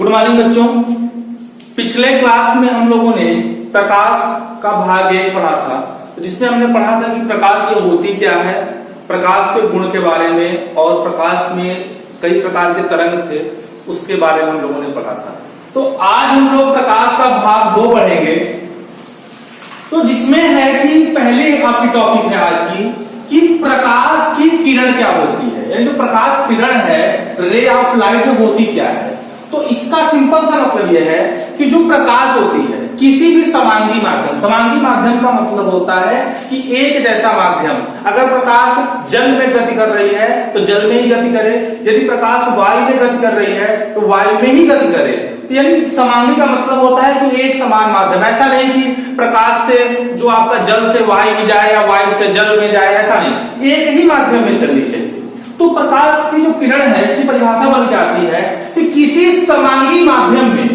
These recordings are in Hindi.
गुड मॉर्निंग बच्चों। पिछले क्लास में हम लोगों ने प्रकाश का भाग 1 पढ़ा था, जिसमें हमने पढ़ा था कि प्रकाश ये होती क्या है, प्रकाश के गुण के बारे में और प्रकाश में कई प्रकार के तरंग थे उसके बारे में हम लोगों ने पढ़ा था। तो आज हम लोग प्रकाश का भाग 2 पढ़ेंगे, तो जिसमें है कि पहले आपकी टॉपिक है आज की कि प्रकाश की किरण क्या होती है, यानी जो प्रकाश किरण है, रे ऑफ लाइट होती क्या है। तो इसका सिंपल सा मतलब यह है कि जो प्रकाश होती है किसी भी समांगी माध्यम का मतलब होता है कि एक जैसा माध्यम, अगर प्रकाश जल में गति कर रही है तो जल में ही गति करे, यदि प्रकाश वायु में गति कर रही है तो वायु में ही गति करे। तो यानी समांगी का मतलब होता है कि एक समान माध्यम, ऐसा नहीं कि प्रकाश से जो आपका जल से वायु में जाए या वायु से जल में जाए, ऐसा नहीं, एक ही माध्यम में चलनी चाहिए। तो प्रकाश की जो किरण है इसकी परिभाषा बन जाती है कि किसी समांगी माध्यम में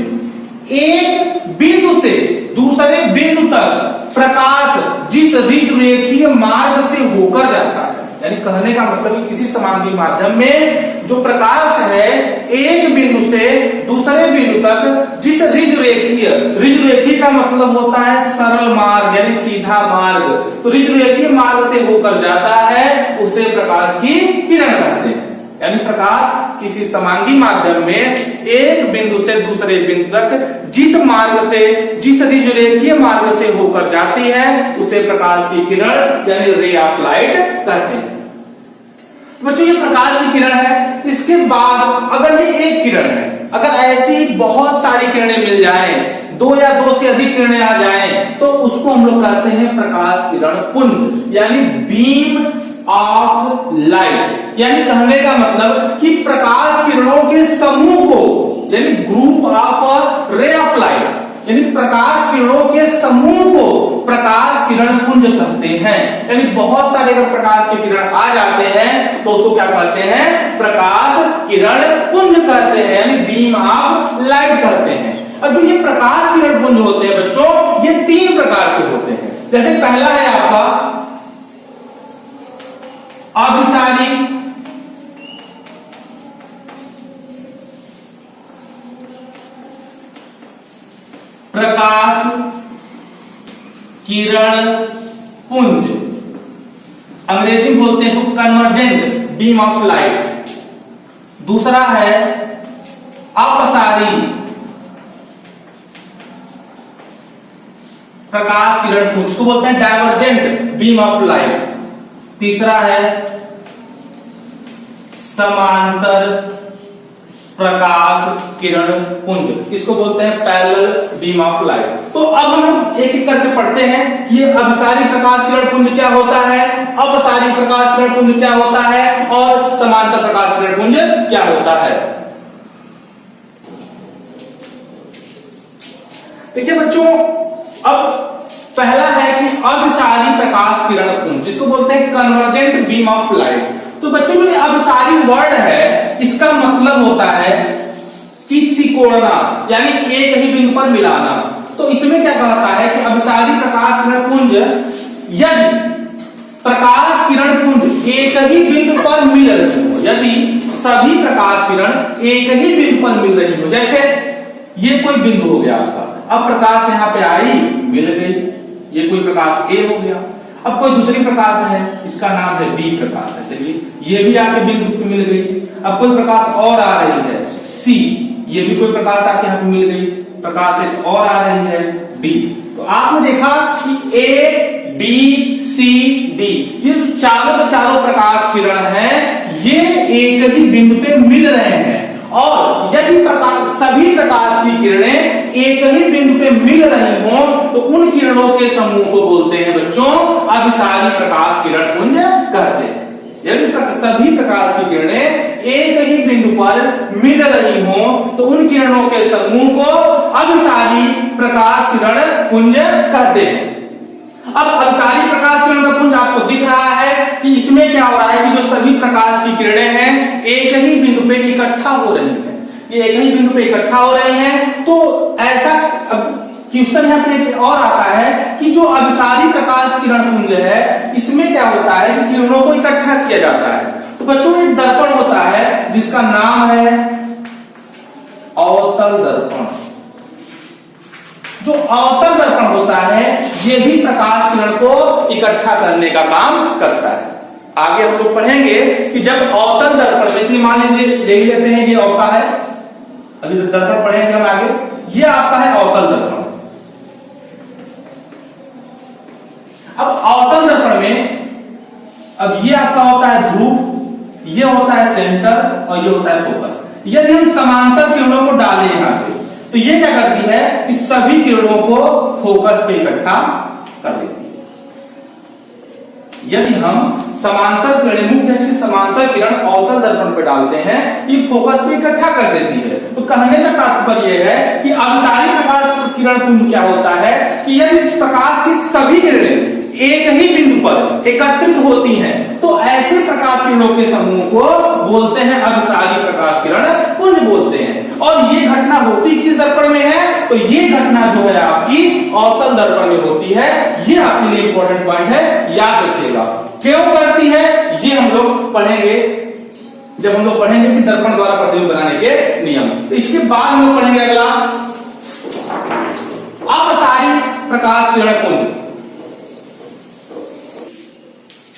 एक बिंदु से दूसरे बिंदु तक प्रकाश जिस रेखीय मार्ग से होकर जाता है, यानी कहने का मतलब कि किसी समांगी माध्यम में जो प्रकाश है एक बिंदु से दूसरे बिंदु तक जिस ऋजुरेखीय का मतलब होता है सरल मार्ग यानी सीधा मार्ग, तो ऋजुरेखीय मार्ग से होकर जाता है उसे प्रकाश की किरण कहते हैं। यानी प्रकाश किसी समांगी माध्यम में एक बिंदु से दूसरे बिंदु तक जिस मार्ग से जिस ऋजुरेखीय मार्ग से होकर जाती है उसे प्रकाश की किरण यानी रे ऑफ लाइट कहते हैं। बच्चों ये प्रकाश की किरण है। इसके बाद अगर ये एक किरण है, अगर ऐसी बहुत सारी किरणें मिल जाएं, 2 या 2 से अधिक किरणें आ जाएं, तो उसको हम लोग कहते हैं प्रकाश किरण पुंज यानी बीम ऑफ लाइट। यानी कहने का मतलब कि प्रकाश किरणों के समूह को यानी group of ray of light यानी प्रकाश किरणों के समूह को प्रकाश किरण पुंज कहते हैं। यानी बहुत सारे अगर प्रकाश के किरण आ जाते हैं तो उसको क्या कहते हैं, प्रकाश किरण पुंज कहते हैं, यानी बीम ऑफ लाइट कहते हैं। अब जो ये प्रकाश किरण पुंज होते हैं बच्चों, ये 3 प्रकार के होते हैं। जैसे पहला है आपका अभिसारी, प्रकाश किरण पुंज, अंग्रेजी में बोलते हैं कन्वर्जेंट बीम ऑफ लाइट। दूसरा है अपसारी प्रकाश किरण पुंज, इसको बोलते हैं डाइवर्जेंट बीम ऑफ लाइट। तीसरा है समांतर प्रकाश किरण पुंज, इसको बोलते हैं पैरेलल बीम ऑफ लाइट। तो अब हम लोग एक एक करके पढ़ते हैं कि ये अभिसारी प्रकाश किरण पुंज क्या होता है, अपसारी प्रकाश किरण पुंज क्या होता है और समांतर प्रकाश किरण पुंज क्या होता है। देखिए बच्चों, अब पहला है कि अभिसारी प्रकाश किरण पुंज, जिसको बोलते हैं कन्वर्जेंट बीम ऑफ लाइट। तो बच्चों ये अभिसारी वर्ड है, इसका मतलब होता है कि सिकोड़ना यानी एक ही बिंदु पर मिलाना। तो इसमें क्या कहता है कि अभिसारी प्रकाश किरण पुंज यदि प्रकाश किरण पुंज एक ही बिंदु पर मिल रही हो, यदि सभी प्रकाश किरण एक ही बिंदु पर मिल रही हो, जैसे ये कोई बिंदु हो गया आपका, अब प्रकाश यहाँ पे आई मिल गई, ये कोई प्रकाश ए हो गया। अब कोई दूसरी प्रकाश है, इसका नाम है बी प्रकाश है, चलिए ये भी आके बिंदु पे मिल गई। अब कोई प्रकाश और आ रही है सी, ये भी कोई प्रकाश आके यहाँ पे मिल गई, प्रकाश एक और आ रही है डी। तो आपने देखा कि ए बी सी डी ये जो चारों के चारों प्रकाश किरण हैं ये एक ही बिंदु पे मिल रहे हैं। और यदि सभी प्रकाश की किरणें एक ही बिंदु पे मिल रही हों तो उन किरणों के समूह को बोलते हैं बच्चों अभिसारी प्रकाश किरण पुंज कहते हैं। यदि सभी प्रकाश की किरणें एक ही बिंदु पर मिल रही हों तो उन किरणों के समूह को अभिसारी प्रकाश किरण पुंज कहते हैं। अब अभिसारी प्रकाश किरण का पुंज आपको दिख रहा है कि इसमें क्या हो रहा है कि जो सभी प्रकाश की किरणें हैं एक ही बिंदु पे इकट्ठा हो रही हैं, ये एक ही बिंदु पे इकट्ठा हो रही हैं। तो ऐसा क्वेश्चन यहाँ पे और आता है कि जो अभिसारी प्रकाश किरण पुंज है इसमें क्या होता है कि किरणों को इकट्ठा किया जाता है। तो बच्चों एक दर्पण होता है जिसका नाम है अवतल अवतल दर्पण। जो अवतल दर्पण होता है ये भी प्रकाश किरण को इकट्ठा करने का काम करता है। आगे हम लोग पढ़ेंगे कि जब अवतल दर्पण, जैसे मान लीजिए देख लेते हैं ये आपका है, अभी दर्पण पढ़ेंगे हम आगे, ये आपका है अवतल दर्पण। अब अवतल दर्पण में अब ये आपका होता है ध्रुव, ये होता है सेंटर और ये होता है फोकस। यदि हम समांतर किरणों को डालें यहां पे तो ये क्या करती है कि सभी किरणों को फोकस पे इकट्ठा कर देती है। यदि हम समांतर किरण, मुख्य से समांतर किरण अवतल दर्पण पे डालते हैं, ये फोकस पे इकट्ठा कर देती है। तो कहने का तात्पर्य यह है कि अभिसारी प्रकाश किरण पुंज क्या होता है कि यदि इस प्रकाश की सभी किरणें एक ही बिंदु पर एकत्रित होती हैं तो ऐसे प्रकाश किरणों के समूह को बोलते हैं अभिसारी प्रकाश किरण पुंज बोलते हैं। और ये घटना होती किस दर्पण में है? तो ये घटना जो है आपकी अवतल दर्पण में होती है। ये आपके लिए इंपॉर्टेंट पॉइंट है, याद रखिएगा। क्यों करती है ये हम लोग पढ़ेंगे जब हम लोग पढ़ेंगे कि दर्पण द्वारा प्रतिबिंब बनाने के नियम। तो इसके बाद हम लोग पढ़ेंगे अगला अपसारी प्रकाश किरण पुंज।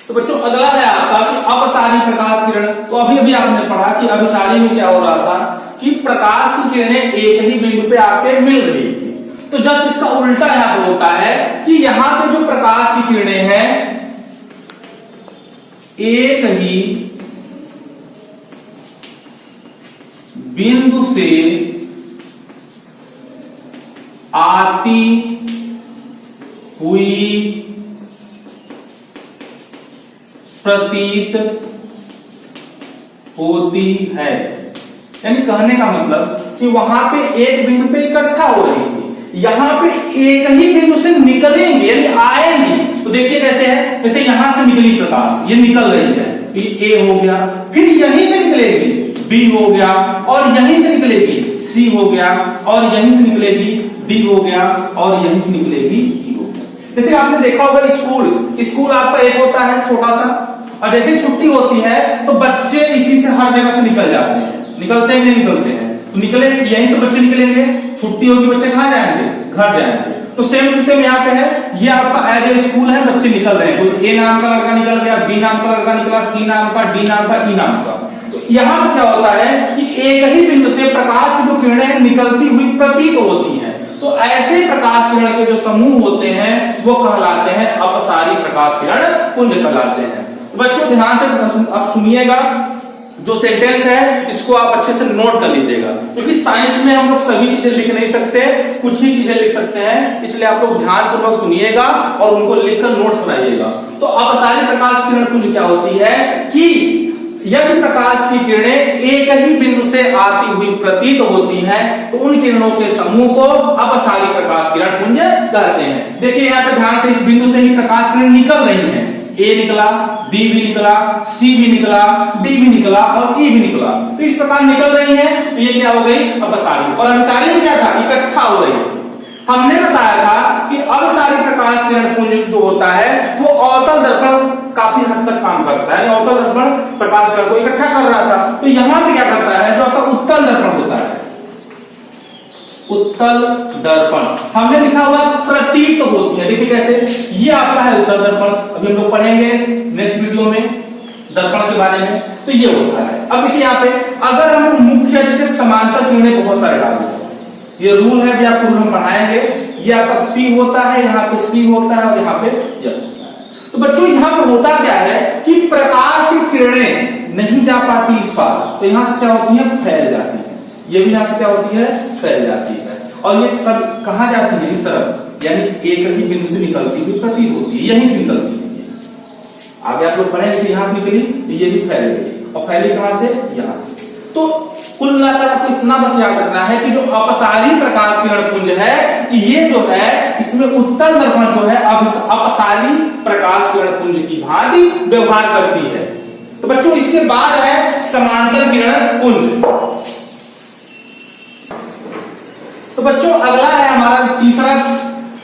तो बच्चों अगला है आपका अपसारी प्रकाश किरण। तो अभी अभी आपने पढ़ा कि अभिसारी में क्या हो रहा था कि प्रकाश की किरणें एक ही बिंदु पे आके मिल रही थी। तो जस्ट इसका उल्टा यहां पर होता है कि यहां पे जो प्रकाश की किरणें हैं एक ही बिंदु से आती हुई प्रतीत होती है। यानी कहने का मतलब कि वहां पे एक बिंदु पे इकट्ठा हो रही थी, यहां पे एक ही बिंदु से निकलेंगे यानी आएंगी। तो देखिए कैसे है, जैसे यहां से निकली प्रकाश, ये निकल रही है, ए हो गया, फिर यहीं से निकलेगी बी हो गया, और यहीं से निकलेगी सी हो गया, और यहीं से निकलेगी डी हो गया, और यहीं से निकलेगी ई हो गया। जैसे आपने देखा होगा स्कूल आपका एक होता है छोटा सा, और जैसे छुट्टी होती है तो बच्चे इसी से हर जगह से निकल जाते हैं। निकलते हैं नहीं निकलते हैं? तो निकले, यहीं से बच्चे निकलेंगे, छुट्टी होगी बच्चे कहां जाएंगे? घर जाएंगे। तो सेम टू सेम यहाँ पे है, ये आपका एज ए स्कूल है, बच्चे निकल रहे हैं। कोई ए नाम का लड़का निकल गया, बी नाम का लड़का निकला, सी नाम का, डी नाम का, ई नाम का। तो यहाँ पे क्या होता है कि एक ही बिंदु से प्रकाश की जो किरणें निकलती हुई प्रतीत होती हैं। तो ऐसे प्रकाश किरण के जो समूह होते हैं वो कहलाते हैं अपसारी प्रकाश किरण पुंज कहलाते हैं। बच्चों ध्यान से आप सुनिएगा, जो सेंटेंस है इसको आप अच्छे से नोट कर लीजिएगा, क्योंकि साइंस में हम लोग सभी चीजें लिख नहीं सकते, कुछ ही चीजें लिख सकते हैं। इसलिए आप लोग ध्यानपूर्वक सुनिएगा और उनको लिखकर नोट्स बनाइएगा। तो अपसारी प्रकाश किरण पुंज क्या होती है कि यदि प्रकाश की किरणें एक ही बिंदु से आती हुई प्रतीत होती हैं तो उन किरणों के समूह को अपसारी प्रकाश किरण पुंज कहते हैं। देखिए यहाँ पे ध्यान से, इस बिंदु से ही प्रकाश किरण निकल रही है, ए निकला, बी भी निकला, सी भी निकला, डी भी निकला और ई भी निकला। तो इस प्रकार निकल रही है, तो ये क्या हो गई? अपसारी। और अपसारी में क्या था? इकट्ठा हो रही है। हमने बताया था कि अपसारी प्रकाश किरण पुंज जो होता है वो अवतल दर्पण काफी हद तक काम करता है। अवतल दर्पण प्रकाश किरण को इकट्ठा कर रहा था, तो यहां पे क्या करता है, जो आपका उत्तल दर्पण होता है, उत्तल दर्पण हमने लिखा हुआ प्रतीत होती है। देखिए कैसे, ये आपका है उत्तल दर्पण, अभी हम लोग पढ़ेंगे नेक्स्ट वीडियो में दर्पण के बारे में। तो ये होता है। अब देखिए यहाँ पे अगर हम मुख्य अक्ष के समांतर किरणें बहुत सारे डाल दें, ये रूल है भी आपको हम पढ़ाएंगे। ये आपका P होता है, यहाँ पे C होता है और यहाँ पे F होता है। तो बच्चों यहाँ पे होता क्या है कि प्रकाश की किरणें नहीं जा पाती इस पार, तो यहाँ से क्या होती है? फैल जाती है। ये भी यहाँ से क्या होती है? फैल जाती है। और ये सब कहाँ जाती है? इस तरफ, यानी एक ही बिंदु से निकलती हुई प्रतीत होती है, यहीं से निकलती है। आगे आप लोग पढ़ेंगे कि यहाँ से निकली तो ये भी फैल गई, और फैली कहां से? यहाँ से। तो कुल मिलाकर आपको इतना बस याद रखना है कि जो अपसारी प्रकाश किरण पुंज है ये जो है इसमें उत्तल दर्पण जो है अपसारी प्रकाश किरण पुंज की भांति व्यवहार करती है। तो बच्चों इसके बाद है समांतर किरण पुंज। तो बच्चों अगला है हमारा तीसरा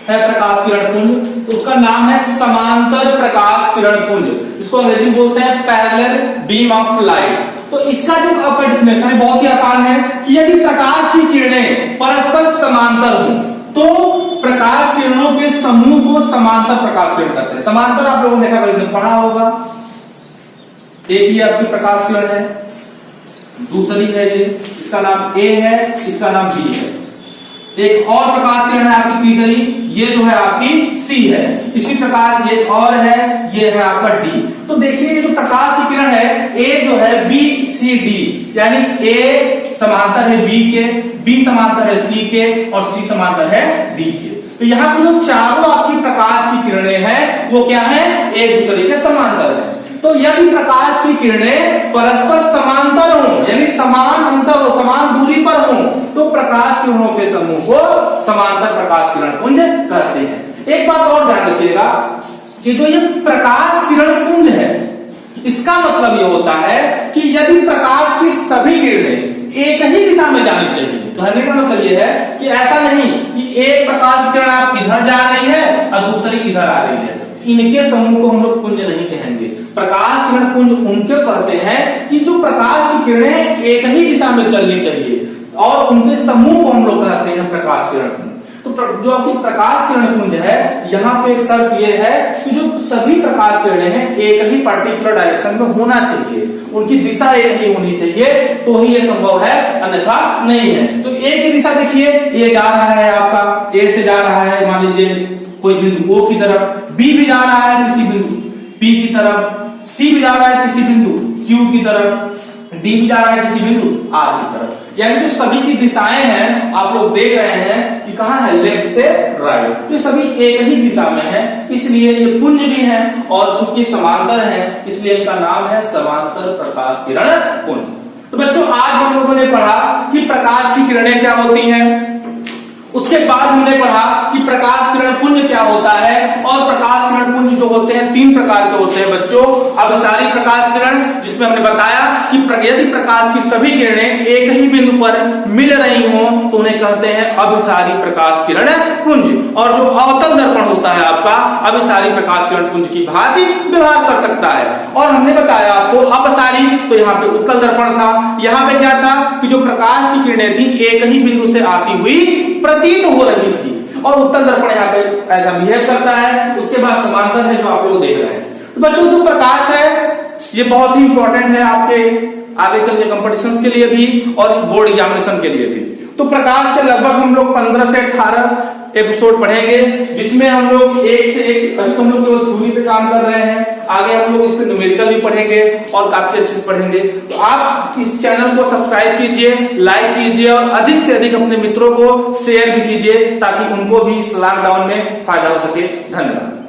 है प्रकाश किरण पुंज, तो उसका नाम है समांतर प्रकाश किरण पुंज। इसको अंग्रेजी में बोलते हैं पैरेलल बीम ऑफ लाइट। तो तो इसका जो आपका डेफिनेशन है बहुत ही आसान है कि यदि प्रकाश की किरणें परस्पर समांतर हो तो प्रकाश किरणों के समूह को समांतर प्रकाश किरण कहते हैं। समांतर आप लोगों ने देखा कभी पढ़ा होगा, एक ही आपकी प्रकाश किरण है, दूसरी है ये, इसका नाम ए है, इसका नाम बी है, एक और प्रकाश किरण है आपकी तीसरी, ये जो है आपकी सी है। इसी प्रकार ये और है, ये है आपका डी। तो देखिए ये जो प्रकाश की किरण है, ए जो है बी सी डी, यानी ए समांतर है बी के, बी समांतर है सी के और सी समांतर है डी के। तो यहाँ पर जो चारों आपकी प्रकाश की किरणें हैं वो क्या है, एक दूसरे के समांतर है। तो यदि प्रकाश की किरणें परस्पर समांतर हों, यानी समान अंतर हो, समान दूरी पर हों, तो प्रकाश किरणों के समूह को समांतर प्रकाश किरण पुंज कहते हैं। एक बात और ध्यान रखिएगा कि जो ये प्रकाश किरण पुंज है, इसका मतलब ये होता है कि यदि प्रकाश की सभी किरणें एक ही दिशा में जानी चाहिए। कहने का मतलब ये है कि ऐसा नहीं कि एक प्रकाश किरण आप इधर जा रही है और दूसरी इधर आ रही है, इनके समूह को हम लोग पुंज नहीं कहेंगे। प्रकाश किरण पुंज उनके कहते हैं कि जो प्रकाश की किरणें एक ही दिशा में चलनी चाहिए और उनके समूह को हम लोग कहते हैं प्रकाश किरण पुंज। तो जो आपकी प्रकाश किरण पुंज है, यहाँ पे एक शर्त ये है कि जो सभी प्रकाश किरणें हैं एक ही पर्टिकुलर डायरेक्शन में होना चाहिए, उनकी दिशा एक ही होनी चाहिए, तो ही ये संभव है, अन्यथा नहीं है। तो एक ही दिशा देखिए, ये जा रहा है आपका ए से जा रहा है, मान लीजिए कोई बिंदु ओ की तरफ, बी भी जा रहा है किसी बिंदु पी की तरफ, सी भी जा रहा है किसी बिंदु क्यू की तरफ, डी भी जा रहा है किसी बिंदु आर की तरफ। यानी जो सभी की दिशाएं हैं आप लोग देख रहे हैं कि कहाँ है, लेफ्ट से राइट, ये सभी एक ही दिशा में है, इसलिए ये पुंज भी है और चूंकि समांतर है इसलिए इनका नाम है समांतर प्रकाश किरण पुंज। तो बच्चों आज हम लोगों ने पढ़ा कि प्रकाश की किरणें क्या होती हैं, उसके बाद हमने पढ़ा कि प्रकाश किरण पुंज क्या होता है, और प्रकाश किरण पुंज जो होते हैं तीन प्रकार के होते हैं बच्चों। अभिसारी प्रकाश किरण, जिसमें हमने बताया कि यदि प्रकाश की सभी किरणें एक ही बिंदु पर मिल रही हों तो उन्हें कहते हैं अभिसारी प्रकाश किरण पुंज। और जो अवतल दर्पण होता है आपका, अभिसारी प्रकाश किरण पुंज की भांति व्यवहार कर सकता है। और हमने बताया आपको अपसारी, तो यहाँ पे उत्तल दर्पण था, यहाँ पे क्या था कि जो प्रकाश की किरणें थी एक ही बिंदु से आती हुई प्रतीत हो रही थी, और उत्तल दर्पण यहाँ पे ऐसा बिहेव करता है। उसके बाद समांतर है जो आप लोग देख रहे हैं। तो बच्चों जो प्रकाश है ये बहुत ही इंपॉर्टेंट है आपके आगे चल के कंपटीशंस के लिए भी और बोर्ड एग्जामिनेशन के लिए भी। तो प्रकाश के लगभग हम लोग 15 से 18 एपिसोड पढ़ेंगे, जिसमें हम लोग एक से एक, अभी तो हम लोग केवल थ्योरी पे काम कर रहे हैं, आगे हम लोग इसके न्यूमेरिकल भी पढ़ेंगे और काफी अच्छे से पढ़ेंगे। तो आप इस चैनल को सब्सक्राइब कीजिए, लाइक कीजिए और अधिक से अधिक अपने मित्रों को शेयर भी कीजिए ताकि उनको भी इस लॉकडाउन में फायदा हो सके। धन्यवाद।